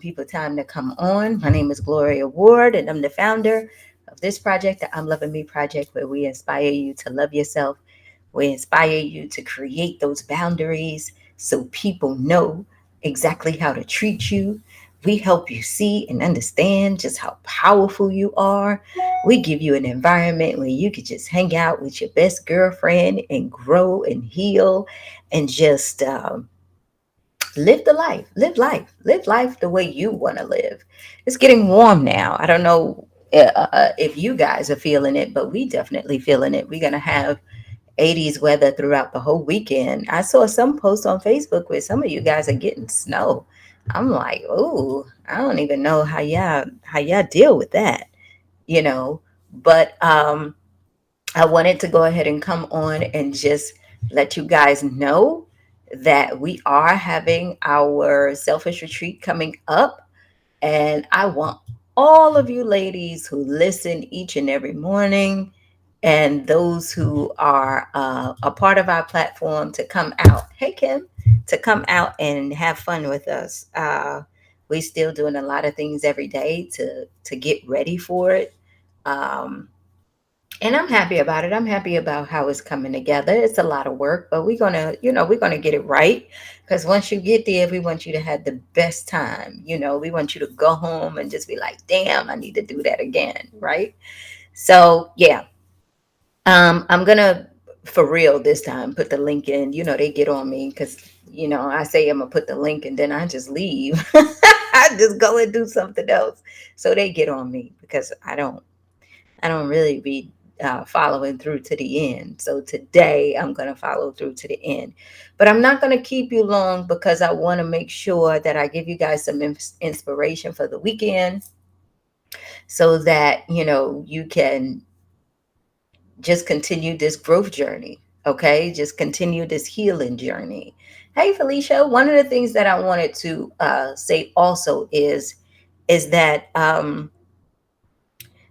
people time to come on. My name is Gloria Ward, and I'm the founder of this project, the I'm Loving Me project, where we inspire you to love yourself. We inspire you to create those boundaries so people know exactly how to treat you. We help you see and understand just how powerful you are. We give you an environment where you could just hang out with your best girlfriend and grow and heal and just live the life, live life the way you want to live. It's getting warm now. I don't know if you guys are feeling it, but we definitely feeling it. We're gonna have 80s weather throughout the whole weekend. I saw some posts on Facebook where some of you guys are getting snow. I'm like, oh, I don't even know how y'all deal with that, you know. But I wanted to go ahead and come on and just let you guys know that we are having our selfish retreat coming up. And I want all of you ladies who listen each and every morning and those who are a part of our platform to come out. Hey, Kim, to come out and have fun with us. We still doing a lot of things every day to get ready for it. Um, and I'm happy about it. I'm happy about how it's coming together. It's a lot of work, but we're gonna get it right. Because once you get there, we want you to have the best time. We want you to go home and just be like, "Damn, I need to do that again." Right? So yeah, I'm gonna for real this time put the link in. They get on me because I say I'm gonna put the link and then I just leave. I just go and do something else. So they get on me because I don't really be following through to the end. So today I'm going to follow through to the end. But I'm not going to keep you long because I want to make sure that I give you guys some inspiration for the weekend so that, you can just continue this growth journey. Okay. Just continue this healing journey. Hey, Felicia, one of the things that I wanted to say also is that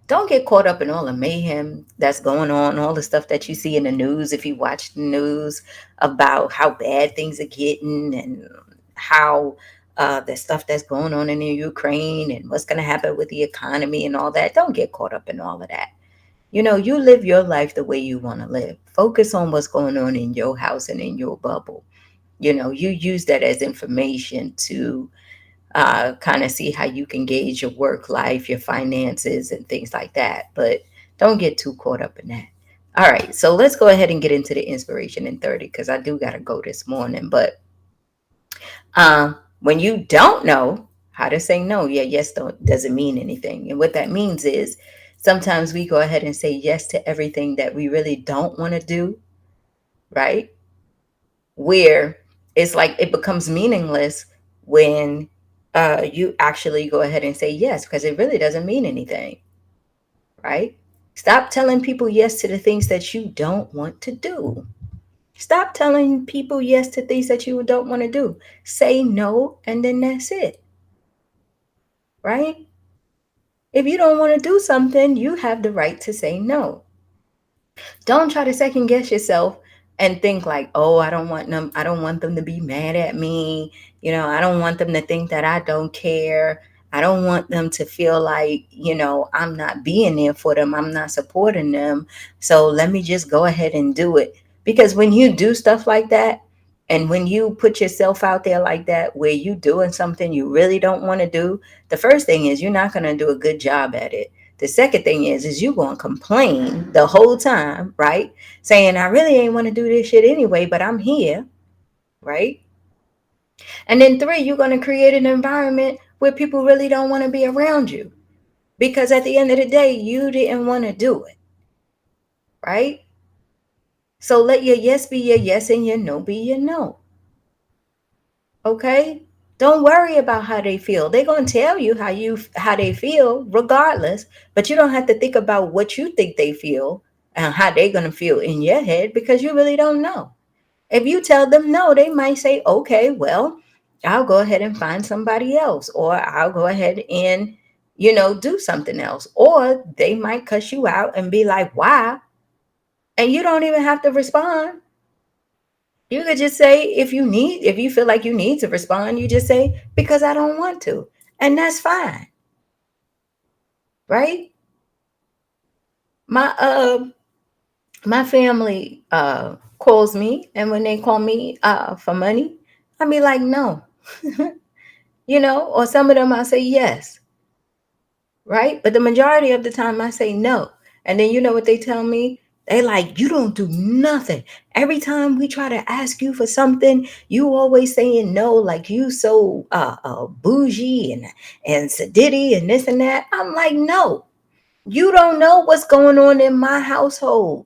don't get caught up in all the mayhem that's going on, all the stuff that you see in the news. If you watch the news about how bad things are getting and how the stuff that's going on in the Ukraine and what's going to happen with the economy and all that, don't get caught up in all of that. You live your life the way you want to live. Focus on what's going on in your house and in your bubble. You use that as information to kind of see how you can gauge your work life, your finances, and things like that. But don't get too caught up in that. All right, so let's go ahead and get into the inspiration in 30 because I do got to go this morning. But when you don't know how to say no, yeah, yes doesn't mean anything. And what that means is sometimes we go ahead and say yes to everything that we really don't want to do, right? Where it's like it becomes meaningless when you actually go ahead and say yes because it really doesn't mean anything, right? Stop telling people yes to the things that you don't want to do. Stop telling people yes to things that you don't want to do. Say no, and then that's it, right? If you don't want to do something, you have the right to say no. Don't try to second guess yourself and think like, oh, I don't want them to be mad at me. I don't want them to think that I don't care. I don't want them to feel like, I'm not being there for them. I'm not supporting them. So let me just go ahead and do it. Because when you do stuff like that, and when you put yourself out there like that, where you doing something you really don't want to do, the first thing is you're not going to do a good job at it. The second thing is you going to complain the whole time, right? Saying, I really ain't want to do this shit anyway, but I'm here, right? And then three, you're going to create an environment where people really don't want to be around you because at the end of the day, you didn't want to do it, right? So let your yes be your yes and your no be your no. Okay? Don't worry about how they feel. They're going to tell you how they feel regardless, but you don't have to think about what you think they feel and how they're going to feel in your head because you really don't know. If you tell them no, they might say, "Okay, well, I'll go ahead and find somebody else or I'll go ahead and do something else." Or they might cuss you out and be like, "Why?" And you don't even have to respond. You could just say if you feel like you need to respond, you just say because I don't want to. And that's fine, right? My my family calls me, and when they call me for money, I be like, no. Or some of them I say yes, right? But the majority of the time I say no. And then you know what they tell me? They like, you don't do nothing. Every time we try to ask you for something, you always saying no, like you so bougie and sedity and this and that. I'm like, no, you don't know what's going on in my household.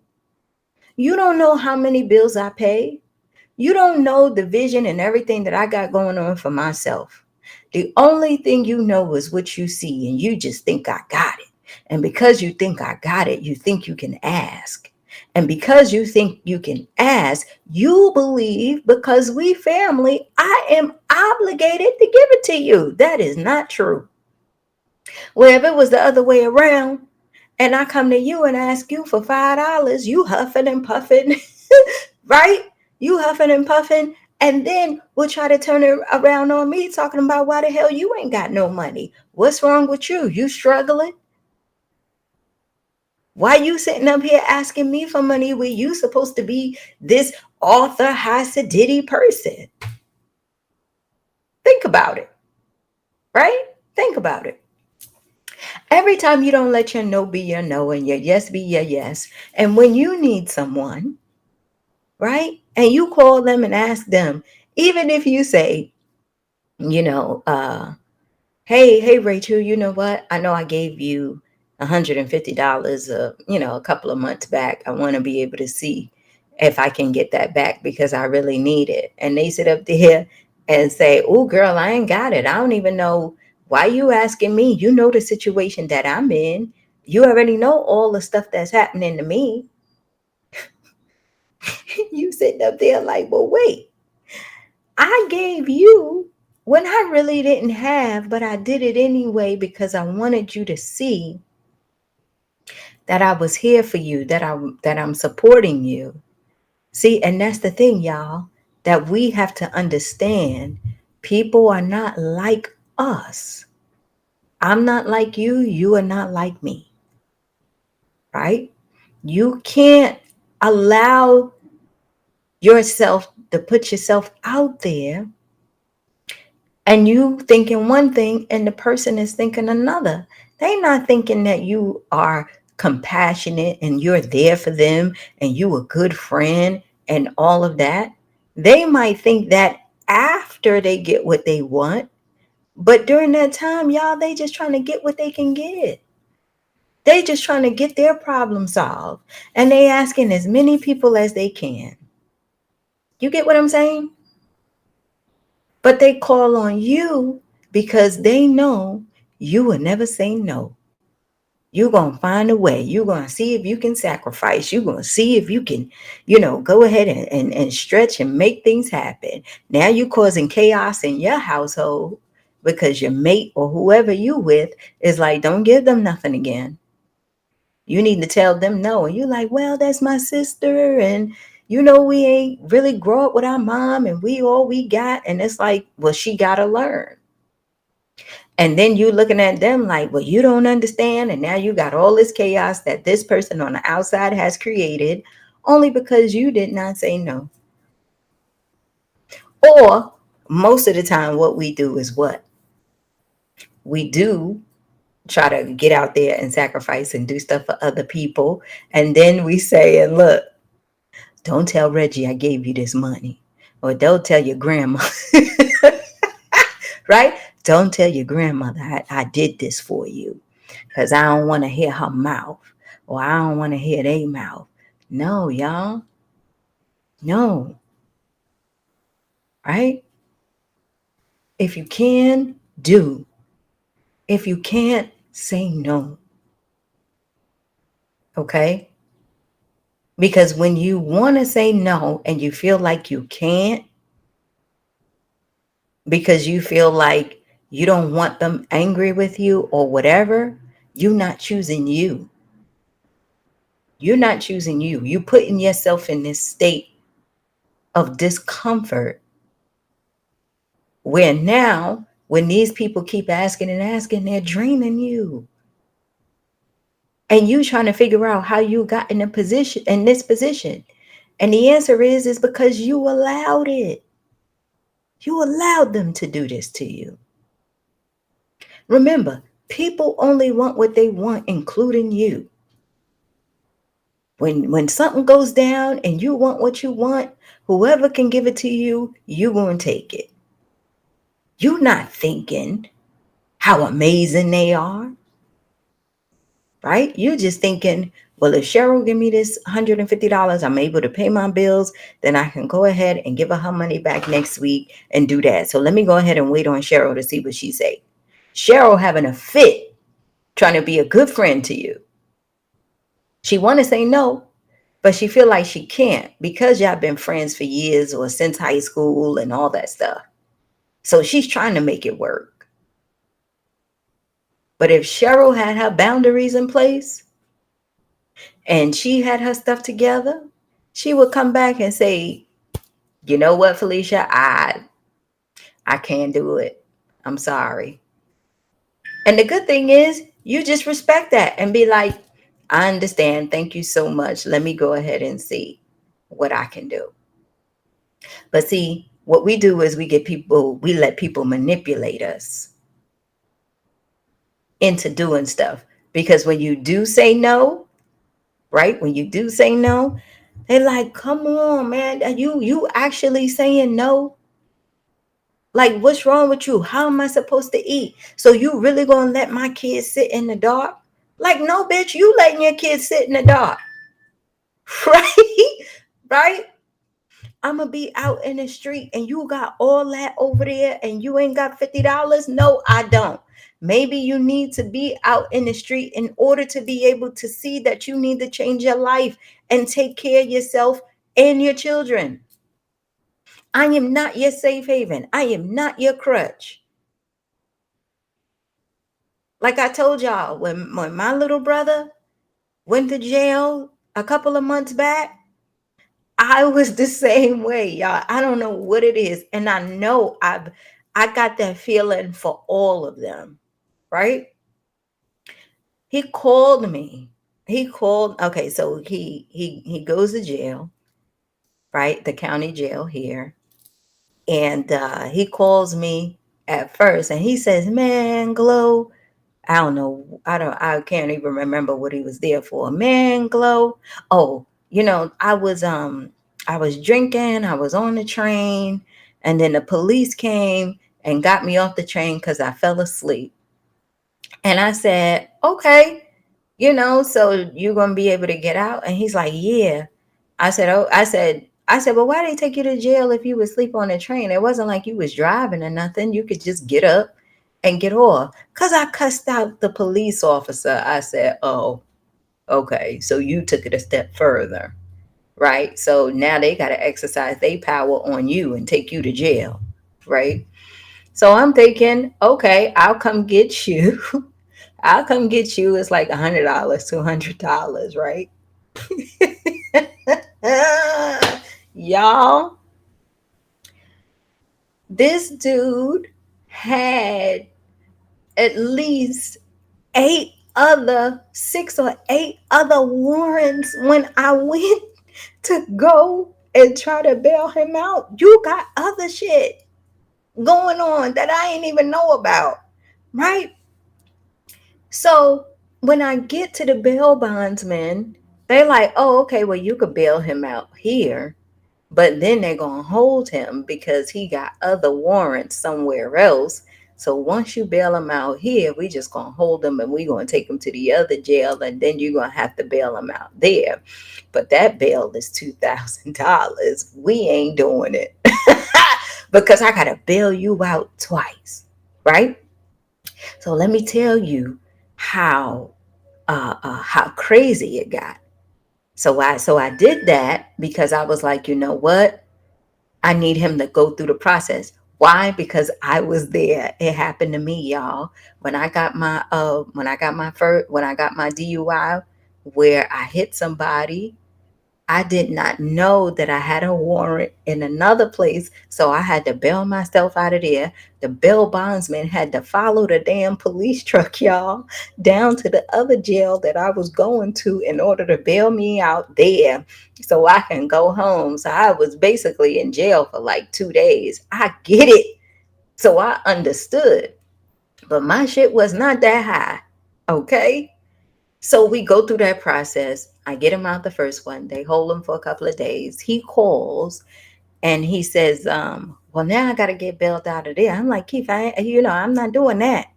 You don't know how many bills I pay. You don't know the vision and everything that I got going on for myself. The only thing you know is what you see, and you just think I got it. And because you think I got it, you think you can ask. And because you think you can ask, you believe because we family, I am obligated to give it to you. That is not true. Well, if it was the other way around, and I come to you and ask you for $5, you huffing and puffing, right? You huffing and puffing, and then we'll try to turn it around on me talking about why the hell you ain't got no money. What's wrong with you? You struggling? Why you sitting up here asking me for money where you supposed to be this author, high sedity person? Think about it, right? Think about it. Every time you don't let your no be your no and your yes be your yes, and when you need someone, right? And you call them and ask them, even if you say, you know, hey, Rachel, you know what? I know I gave you $150, a couple of months back. I want to be able to see if I can get that back because I really need it. And they sit up there and say, oh, girl, I ain't got it. I don't even know why you asking me. You know the situation that I'm in. You already know all the stuff that's happening to me. You sitting up there like, well, wait, I gave you when I really didn't have, but I did it anyway because I wanted you to see that I was here for you, that I'm supporting you. See, and that's the thing, y'all, that we have to understand. People are not like us. I'm not like you, you are not like me. Right? You can't allow yourself to put yourself out there and you thinking one thing and the person is thinking another. They not thinking that you are compassionate and you're there for them and you a good friend and all of that. They might think that after they get what they want, but during that time, y'all, they just trying to get what they can get. They just trying to get their problem solved, and they asking as many people as they can. You get what I'm saying? But they call on you because they know you will never say no. You're going to find a way. You're going to see if you can sacrifice. You're going to see if you can, go ahead and stretch and make things happen. Now you're causing chaos in your household because your mate or whoever you with is like, don't give them nothing again. You need to tell them no. And you're like, well, that's my sister. And, we ain't really grow up with our mom and we all we got. And it's like, well, she got to learn. And then you looking at them like, well, you don't understand. And now you got all this chaos that this person on the outside has created only because you did not say no. Or most of the time, what we do is what? We do try to get out there and sacrifice and do stuff for other people. And then we say, and look, don't tell Reggie I gave you this money. Or don't tell your grandma. Right? Don't tell your grandmother I did this for you. Because I don't want to hear her mouth. Or I don't want to hear their mouth. No, y'all. No. Right? If you can, do. If you can't, say no. Okay? Because when you want to say no and you feel like you can't, because you feel like you don't want them angry with you or whatever, you're not choosing you. You're not choosing you. You're putting yourself in this state of discomfort where now When these people keep asking and asking, they're draining you. And you trying to figure out how you got in a position, in this position. And the answer is because you allowed it. You allowed them to do this to you. Remember, people only want what they want, including you. When something goes down and you want what you want, whoever can give it to you, you gonna take it. You're not thinking how amazing they are, right? You're just thinking, well, if Cheryl give me this $150, I'm able to pay my bills, then I can go ahead and give her money back next week and do that. So let me go ahead and wait on Cheryl to see what she say. Cheryl having a fit, trying to be a good friend to you. She want to say no, but she feel like she can't because y'all been friends for years or since high school and all that stuff. So she's trying to make it work. But if Cheryl had her boundaries in place and she had her stuff together, she would come back and say, you know what, Felicia, I can't do it. I'm sorry. And the good thing is you just respect that and be like, I understand. Thank you so much. Let me go ahead and see what I can do. But see, what we do is we let people manipulate us into doing stuff. Because when you do say no, right? When you do say no, they're like, come on, man. Are you actually saying no? Like, what's wrong with you? How am I supposed to eat? So you really gonna let my kids sit in the dark? Like, no, bitch, you letting your kids sit in the dark. Right? Right? I'm gonna be out in the street and you got all that over there and you ain't got $50. No, I don't. Maybe you need to be out in the street in order to be able to see that you need to change your life and take care of yourself and your children. I am not your safe haven. I am not your crutch. Like I told y'all, when my little brother went to jail a couple of months back, I was the same way, y'all. I don't know what it is. And I know I got that feeling for all of them, right? He called me. He called, okay, so he goes to jail, right? The county jail here. And he calls me at first and he says, man, Glow, I don't know. I can't even remember what he was there for. Man, Glow. Oh, I was drinking, I was on the train, and then the police came and got me off the train because I fell asleep. And I said, okay, so you're gonna be able to get out? And he's like, yeah. I said, well, why they take you to jail if you would sleep on the train? It wasn't like you was driving or nothing. You could just get up and get off. Cause I cussed out the police officer. I said, oh, okay. So you took it a step further, right? So now they gotta exercise their power on you and take you to jail, right? So I'm thinking, okay, I'll come get you. I'll come get you. It's like $100, $200, right? Y'all, this dude had at least 6 or 8 other warrants when I went to go and try to bail him out. You got other shit going on that I ain't even know about, right? So when I get to the bail bondsman, they're like, oh, okay, well, you could bail him out here, but then they're going to hold him because he got other warrants somewhere else. So once you bail him out here, we just going to hold him and we going to take him to the other jail, and then you're going to have to bail him out there. But that bail is $2,000. We ain't doing it because I got to bail you out twice, right? So let me tell you how crazy it got. So I did that because I was like, you know what? I need him to go through the process. Why? Because I was there. It happened to me, y'all. When I got my DUI, where I hit somebody I did not know that I had a warrant in another place, so I had to bail myself out of there. The bail bondsman had to follow the damn police truck, y'all, down to the other jail that I was going to in order to bail me out there so I can go home. So I was basically in jail for like 2 days. I get it. So I understood. But my shit was not that high. Okay? So we go through that process. I get him out the first one. They hold him for a couple of days. He calls and he says, well, now I got to get bailed out of there. I'm like, Keith, I'm not doing that.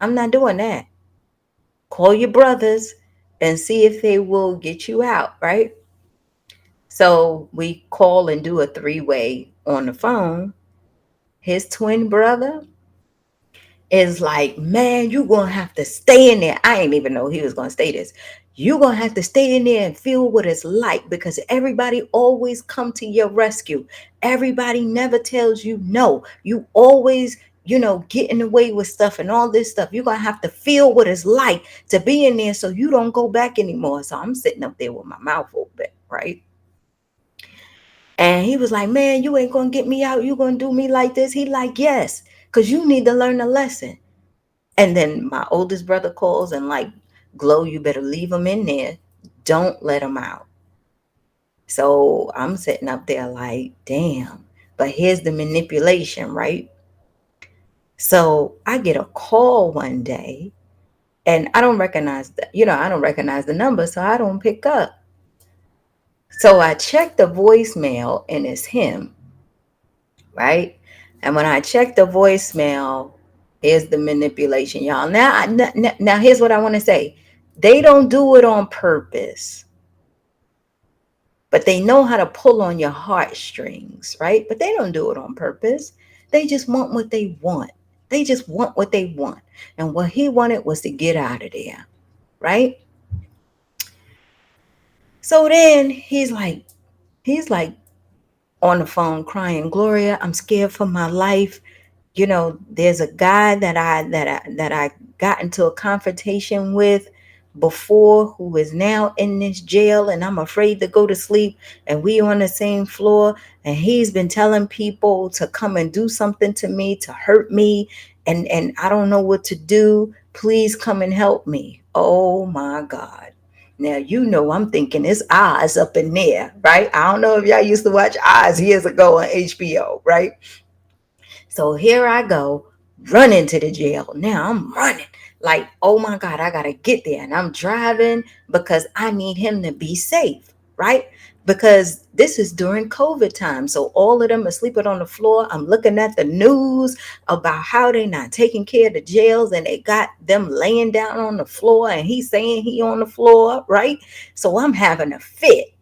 I'm not doing that. Call your brothers and see if they will get you out, right? So we call and do a three-way on the phone. His twin brother is like, man, you gonna have to stay in there. I ain't even know he was gonna stay this. You gonna have to stay in there and feel what it's like because everybody always come to your rescue. Everybody never tells you no. You always, getting away with stuff and all this stuff. You're gonna have to feel what it's like to be in there so you don't go back anymore. So I'm sitting up there with my mouth open, right? And he was like, man, you ain't gonna get me out. You gonna do me like this? He like, yes, because you need to learn a lesson. And then my oldest brother calls and like, Glow, you better leave him in there. Don't let him out. So I'm sitting up there like, damn. But here's the manipulation, right? So I get a call one day and I don't recognize I don't recognize the number, so I don't pick up. So I check the voicemail and it's him, right? And when I check the voicemail, here's the manipulation, y'all. Now here's what I want to say. They don't do it on purpose, but they know how to pull on your heartstrings, right? But they don't do it on purpose. They just want what they want. They just want what they want. And what he wanted was to get out of there, right? So then he's like on the phone crying, Gloria, I'm scared for my life. There's a guy that I got into a confrontation with before who is now in this jail, and I'm afraid to go to sleep, and we on the same floor, and he's been telling people to come and do something to me, to hurt me, and I don't know what to do. Please come and help me. Oh my God. Now, I'm thinking it's Oz up in there, right? I don't know if y'all used to watch Oz years ago on HBO, right? So here I go, running to the jail. Now I'm running like, oh my God, I got to get there. And I'm driving because I need him to be safe, right? Because this is during COVID time. So all of them are sleeping on the floor. I'm looking at the news about how they're not taking care of the jails and they got them laying down on the floor and he's saying he on the floor, right? So I'm having a fit.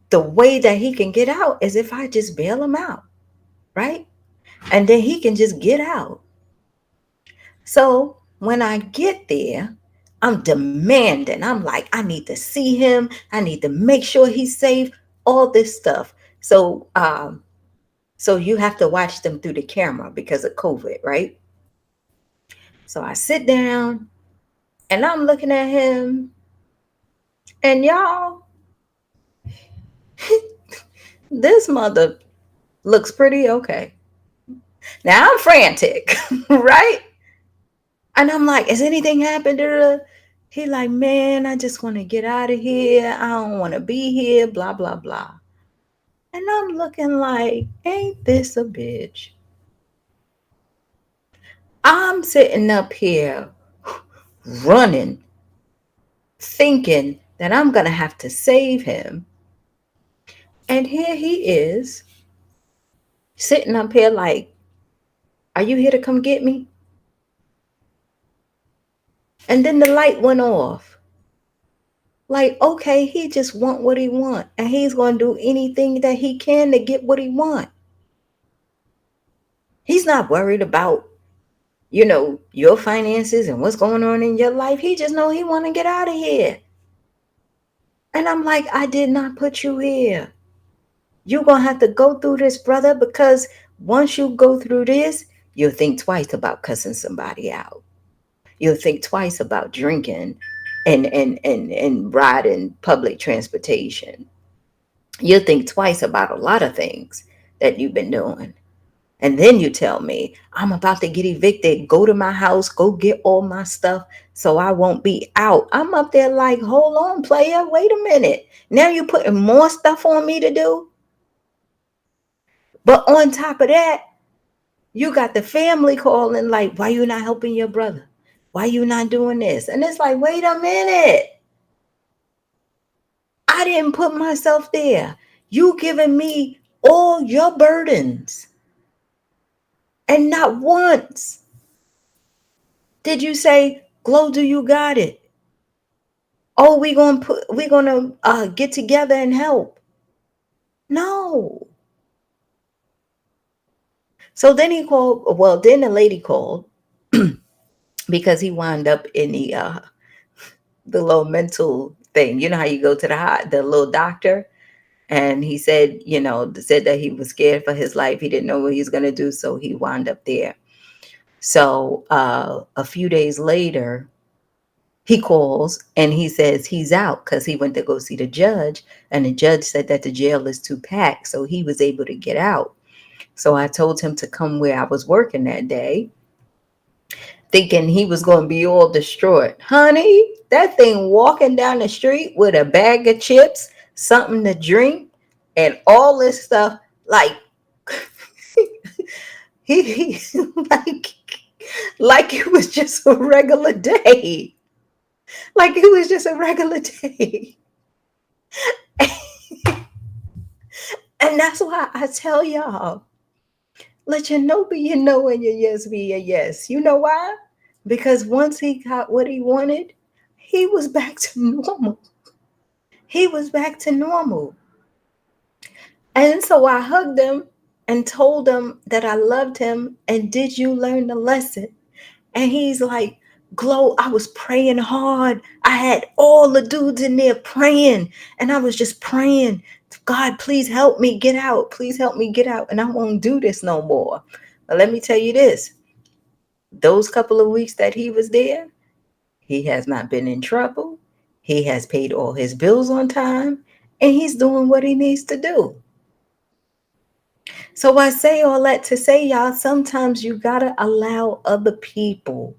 The way that he can get out is if I just bail him out, right? And then he can just get out. So when I get there, I'm demanding. I'm like, I need to see him. I need to make sure he's safe. All this stuff. So you have to watch them through the camera because of COVID, right? So I sit down and I'm looking at him, and y'all, this mother looks pretty okay. Now I'm frantic, right? And I'm like, has anything happened to her? He like, man, I just want to get out of here. I don't want to be here, blah, blah, blah. And I'm looking like, ain't this a bitch? I'm sitting up here running, thinking that I'm going to have to save him. And here he is, sitting up here like, are you here to come get me? And then the light went off. Like, okay, he just want what he want, and he's going to do anything that he can to get what he want. He's not worried about, your finances and what's going on in your life. He just know he want to get out of here. And I'm like, I did not put you here. You're going to have to go through this, brother, because once you go through this, you'll think twice about cussing somebody out. You'll think twice about drinking and riding public transportation. You'll think twice about a lot of things that you've been doing. And then you tell me, I'm about to get evicted. Go to my house, go get all my stuff so I won't be out. I'm up there like, hold on, player. Wait a minute. Now you're putting more stuff on me to do. But on top of that, you got the family calling, like, why you not helping your brother? Why you not doing this? And it's like, wait a minute. I didn't put myself there. You giving me all your burdens. And not once did you say, Glow, do you got it? Oh, we gonna get together and help. No. So then he called, well, then the lady called because he wound up in the little mental thing. You know how you go to the little doctor, and he said, said that he was scared for his life. He didn't know what he was gonna do, so he wound up there. So a few days later, he calls and he says he's out because he went to go see the judge, and the judge said that the jail is too packed, so he was able to get out. So I told him to come where I was working that day, thinking he was going to be all distraught. Honey, that thing walking down the street with a bag of chips, something to drink, and all this stuff, like he like it was just a regular day. Like it was just a regular day. And that's why I tell y'all, let your no be your no and your yes be your yes. You know why? Because once he got what he wanted, he was back to normal. He was back to normal. And so I hugged him and told him that I loved him. And did you learn the lesson? And he's like, Glow, I was praying hard. I had all the dudes in there praying. And I was just praying, God, please help me get out. Please help me get out. And I won't do this no more. But let me tell you this, those couple of weeks that he was there, he has not been in trouble. He has paid all his bills on time. And he's doing what he needs to do. So I say all that to say, y'all, sometimes you got to allow other people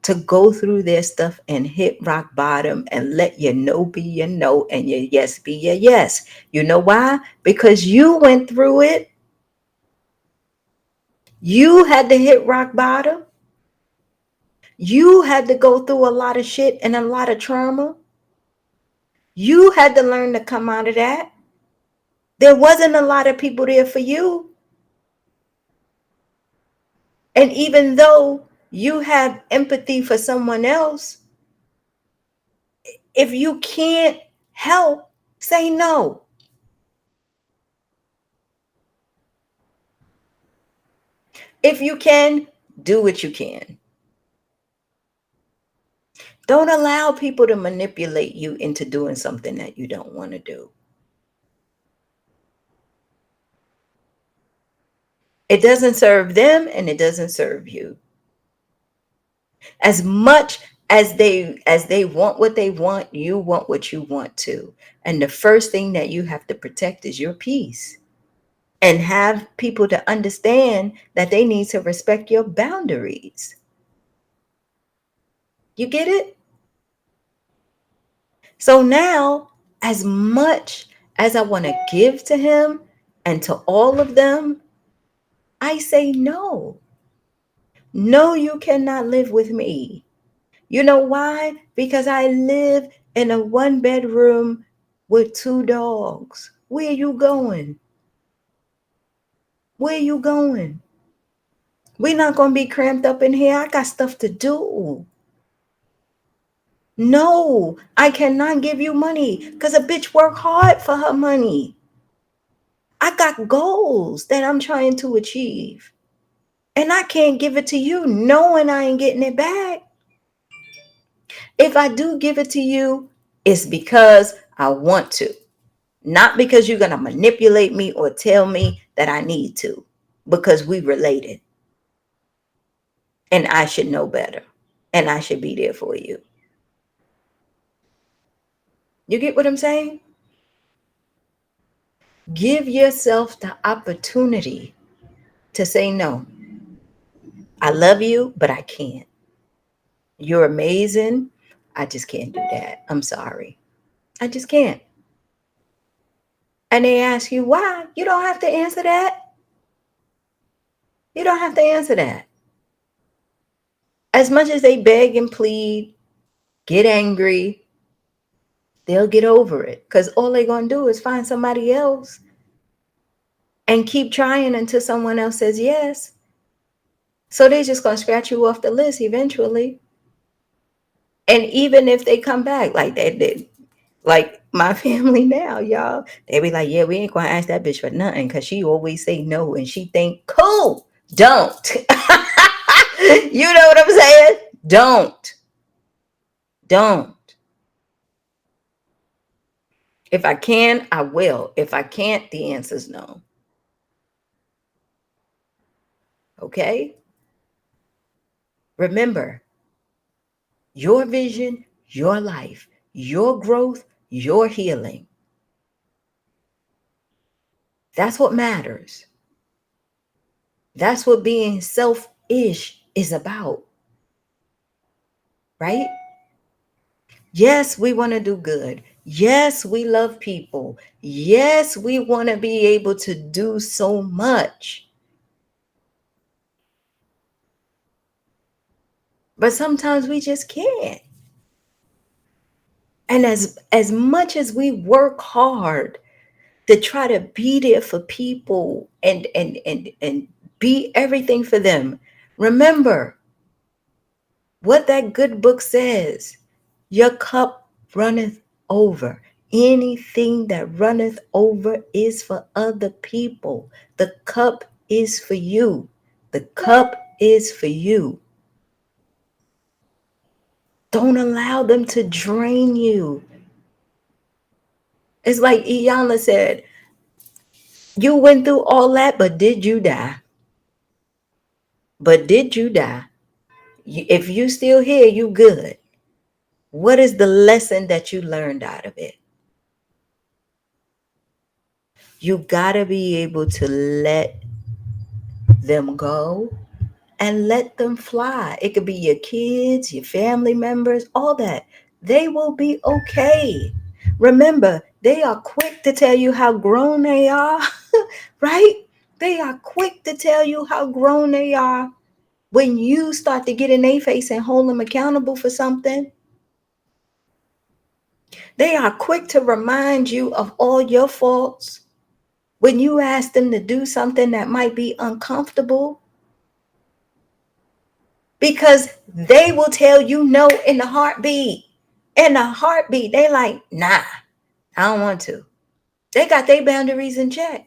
to go through their stuff and hit rock bottom and let your no be your no and your yes be your yes. You know why? Because you went through it. You had to hit rock bottom. You had to go through a lot of shit and a lot of trauma. You had to learn to come out of that. There wasn't a lot of people there for you. And even though you have empathy for someone else, if you can't help, say no. If you can, do what you can. Don't allow people to manipulate you into doing something that you don't want to do. It doesn't serve them and it doesn't serve you. As much as they want what they want, you want what you want too. And the first thing that you have to protect is your peace. And have people to understand that they need to respect your boundaries. You get it? So now, as much as I want to give to him and to all of them, I say no. No, you cannot live with me. You know why? Because I live in a 1 bedroom with 2 dogs. Where you going? Where you going? We're not going to be cramped up in here. I got stuff to do. No, I cannot give you money because a bitch work hard for her money. I got goals that I'm trying to achieve. And I can't give it to you knowing I ain't getting it back. If I do give it to you, it's because I want to. Not because you're going to manipulate me or tell me that I need to. Because we related. And I should know better. And I should be there for you. You get what I'm saying? Give yourself the opportunity to say no. I love you, but I can't. You're amazing. I just can't do that. I'm sorry. I just can't. And they ask you why. You don't have to answer that. You don't have to answer that. As much as they beg and plead, get angry, they'll get over it. Because all they're going to do is find somebody else and keep trying until someone else says yes. So they're just going to scratch you off the list eventually. And even if they come back, like they did, like my family now, y'all, they be like, yeah, we ain't gonna ask that bitch for nothing because she always say no and she think, cool, don't. You know what I'm saying? Don't. If I can, I will. If I can't, the answer's no. Okay? Remember, your vision, your life, your growth, your healing. That's what matters. That's what being selfish is about, right? Yes, we want to do good. Yes, we love people. Yes, we want to be able to do so much. But sometimes we just can't. And as much as we work hard to try to be there for people and be everything for them, remember what that good book says. Your cup runneth over. Anything that runneth over is for other people. The cup is for you. The cup is for you. Don't allow them to drain you. It's like Iyanla said, you went through all that, but did you die? But did you die? If you still here, you good. What is the lesson that you learned out of it? You gotta be able to let them go and let them fly. It could be your kids, your family members, all that. They will be okay. Remember, they are quick to tell you how grown they are, right? They are quick to tell you how grown they are when you start to get in their face and hold them accountable for something. They are quick to remind you of all your faults when you ask them to do something that might be uncomfortable, because they will tell you no in a heartbeat. In a heartbeat, they like, nah, I don't want to. They got their boundaries in check.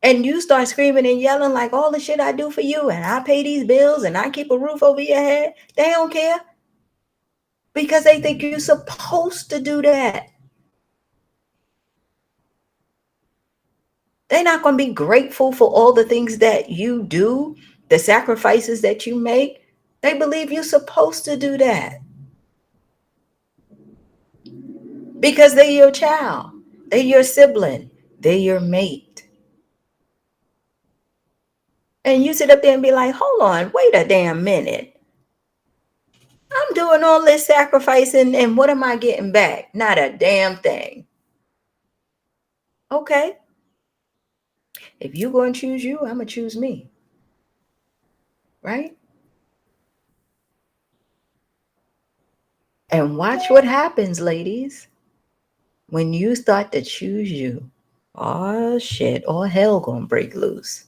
And you start screaming and yelling like all the shit I do for you and I pay these bills and I keep a roof over your head. They don't care because they think you're supposed to do that. They're not going to be grateful for all the things that you do, the sacrifices that you make. They believe you're supposed to do that because they're your child, they're your sibling, they're your mate. And you sit up there and be like, hold on, wait a damn minute. I'm doing all this sacrificing and what am I getting back? Not a damn thing. Okay. If you're going to choose you, I'm going to choose me. Right? And watch what happens, ladies, when you start to choose you. Oh, shit. All hell going to break loose.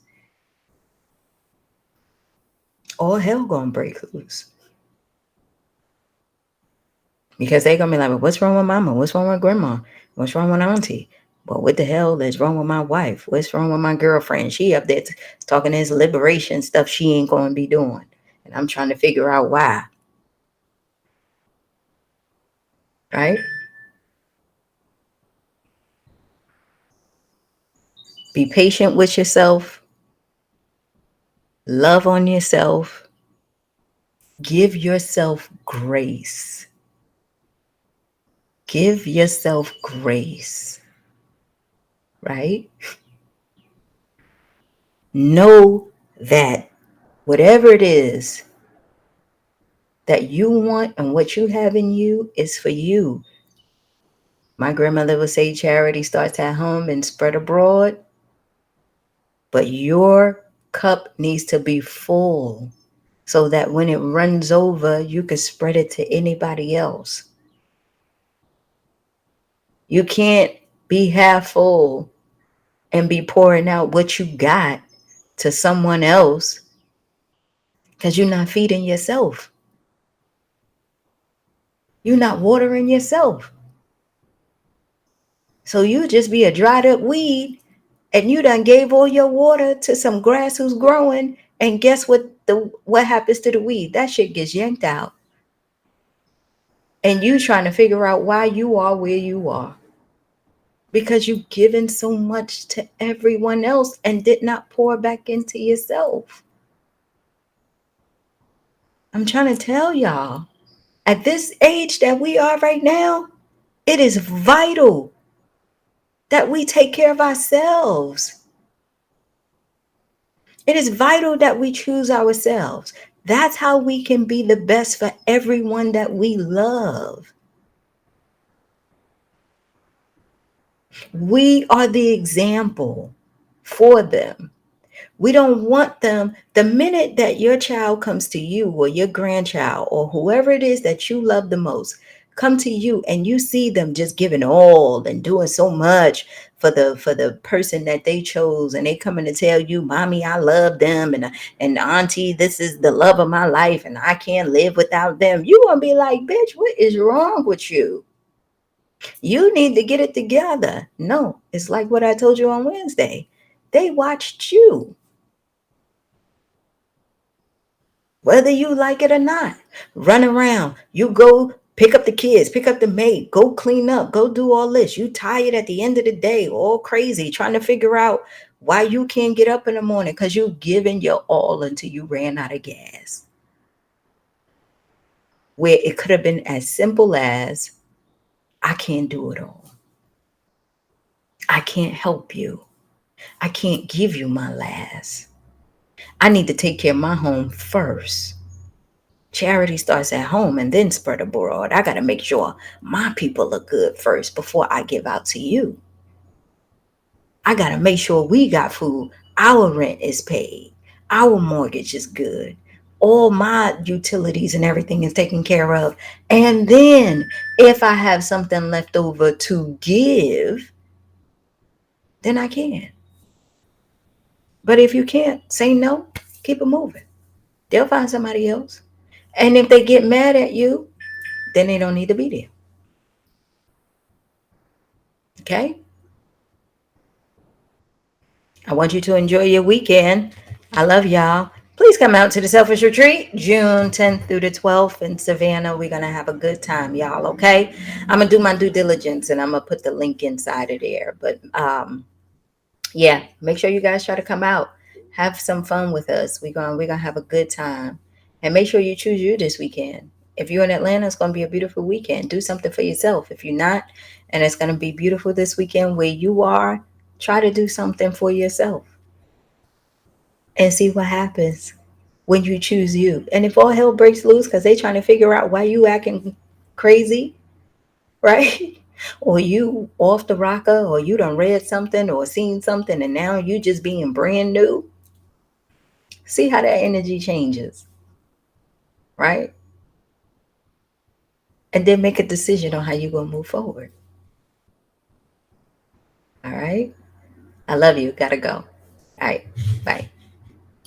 All hell going to break loose. Because they're going to be like, well, what's wrong with mama? What's wrong with grandma? What's wrong with auntie? Well, what the hell is wrong with my wife? What's wrong with my girlfriend? She up there talking this liberation stuff she ain't going to be doing. And I'm trying to figure out why. Right? Be patient with yourself. Love on yourself. Give yourself grace. Give yourself grace, right? Know that whatever it is that you want and what you have in you is for you. My grandmother would say charity starts at home and spread abroad, but your cup needs to be full so that when it runs over, you can spread it to anybody else. You can't be half full and be pouring out what you got to someone else because you're not feeding yourself. You're not watering yourself. So you just be a dried up weed and you done gave all your water to some grass who's growing. And guess what happens to the weed? That shit gets yanked out. And you trying to figure out why you are where you are. Because you've given so much to everyone else and did not pour back into yourself. I'm trying to tell y'all, at this age that we are right now, it is vital that we take care of ourselves. It is vital that we choose ourselves. That's how we can be the best for everyone that we love. We are the example for them. We don't want them, the minute that your child comes to you or your grandchild or whoever it is that you love the most, come to you and you see them just giving all and doing so much for the person that they chose, and they coming to tell you, mommy, I love them, and auntie, this is the love of my life and I can't live without them. You gonna be like, bitch, what is wrong with you? You need to get it together. No, it's like what I told you on Wednesday. They watched you. Whether you like it or not, run around. You go pick up the kids, pick up the maid, go clean up, go do all this. You tired at the end of the day, all crazy, trying to figure out why you can't get up in the morning because you giving your all until you ran out of gas. Where it could have been as simple as, I can't do it all. I can't help you. I can't give you my last. I need to take care of my home first. Charity starts at home and then spread abroad. I got to make sure my people are good first before I give out to you. I got to make sure we got food. Our rent is paid. Our mortgage is good. All my utilities and everything is taken care of. And then if I have something left over to give, then I can. But if you can't, say no, keep it moving. They'll find somebody else. And if they get mad at you, then they don't need to be there. Okay? I want you to enjoy your weekend. I love y'all. Please come out to the Selfish Retreat, June 10th through the 12th in Savannah. We're going to have a good time, y'all, okay? I'm going to do my due diligence and I'm going to put the link inside of there. But yeah, make sure you guys try to come out. Have some fun with us. We're gonna have a good time. And make sure you choose you this weekend. If you're in Atlanta, it's gonna be a beautiful weekend. Do something for yourself. If you're not, and it's gonna be beautiful this weekend where you are, try to do something for yourself and see what happens when you choose you. And if all hell breaks loose because they trying to figure out why you acting crazy, right? Or you off the rocker, or you done read something or seen something and now you just being brand new. See how that energy changes, right? And then make a decision on how you're going to move forward. All right. I love you. Gotta go. All right. Bye.